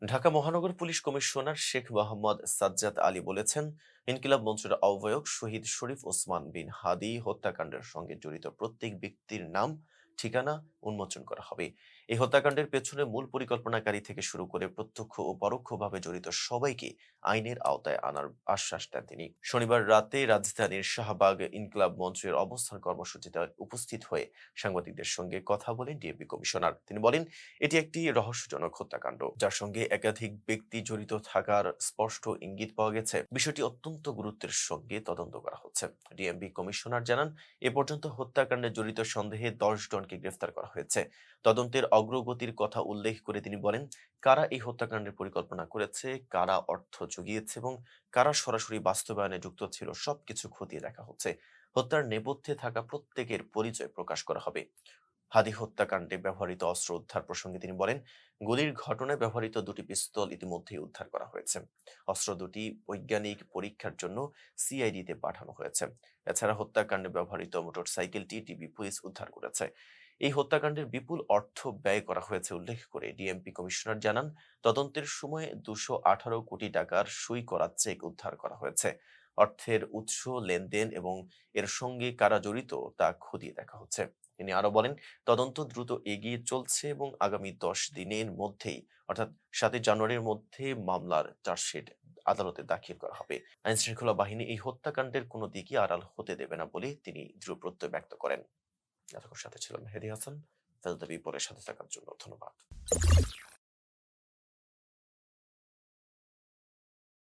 ঢাকা মহানগর police commissioner Sheikh Mohammad Sajjad Ali বলেছেন, ইনকিলাব মঞ্চের আহ্বায়ক শহীদ শরীফ ওসমান বিন হাদী হত্যাকাণ্ডের সঙ্গে জড়িত প্রত্যেক ব্যক্তির নাম, ঠিকানা উন্মোচন করা হবে। এই হত্যাকাণ্ডের পেছনে মূল পরিকল্পনাকারী থেকে শুরু করে প্রত্যক্ষ ও পরোক্ষভাবে জড়িত সবাইকে আইনের আওতায় আনার আশ্বাস দেন তিনি। শনিবার রাতে রাজধানীর শাহবাগ ইনকিলাব মঞ্চের অবস্থান কর্মসূচিতে উপস্থিত হয়ে সাংবাদিকদের সঙ্গে কথা বলেন ডিএমপি কমিশনার। তিনি বলেন, এটি একটি রহস্যজনক হত্যাকাণ্ড, যার সঙ্গে একাধিক ব্যক্তি জড়িত থাকার স্পষ্ট ইঙ্গিত পাওয়া গেছে। বিষয়টি অত্যন্ত গুরুত্বের সঙ্গে তদন্ত করা হচ্ছে। ডিএমপি কমিশনার জানান, এ পর্যন্ত হত্যাকাণ্ডে জড়িত সন্দেহে 10 জনকে গ্রেফতার করা হয়েছে। তদন্তের অগ্রগতির কথা উল্লেখ করে তিনি বলেন, কারা এই হত্যাকাণ্ডের পরিকল্পনা করেছে, কারা অর্থ জুগিয়েছে এবং কারা সরাসরি বাস্তবায়নে যুক্ত ছিল, সবকিছু খতিয়ে দেখা হচ্ছে। হত্যার নেপথ্যে থাকা প্রত্যেকের পরিচয় প্রকাশ করা হবে। হাদি হত্যাকাণ্ডে ব্যবহৃত অস্ত্র উদ্ধার প্রসঙ্গে তিনি বলেন, গুলির ঘটনায় ব্যবহৃত দুটি পিস্তল ইতিমধ্যেই উদ্ধার করা হয়েছে। অস্ত্র দুটি বৈজ্ঞানিক পরীক্ষার জন্য সিআইডিতে পাঠানো হয়েছে। এছাড়া হত্যাকাণ্ডে ব্যবহৃত মোটরসাইকেলটি ডিবি পুলিশ উদ্ধার করেছে। এই হত্যাকাণ্ডের বিপুল অর্থ ব্যয় করা হয়েছে উল্লেখ করে ডিএমপি কমিশনার জানান, তদন্তের সময় 218 কোটি টাকার সই করা চেক উদ্ধার করা হয়েছে। অর্থের উৎস, লেনদেন এবং এর সঙ্গে কারা জড়িত তা খতিয়ে দেখা হচ্ছে। তিনি আরো বলেন, তদন্ত দ্রুত এগিয়ে চলছে এবং আগামী 10 দিনের মধ্যেই, অর্থাৎ 7 জানুয়ারির মধ্যে মামলার চার্জশিট আদালতে দাখিল করা হবে। আইনশৃঙ্খলা বাহিনী এই হত্যাকাণ্ডের কোনো দিকই আড়াল হতে দেবে না বলে তিনি দৃঢ় প্রত্যয় ব্যক্ত করেন। এতক্ষণ সাথে ছিলাম মেহেদী হাসান। ফেলদা বিপরের সাথে থাকার জন্য ধন্যবাদ।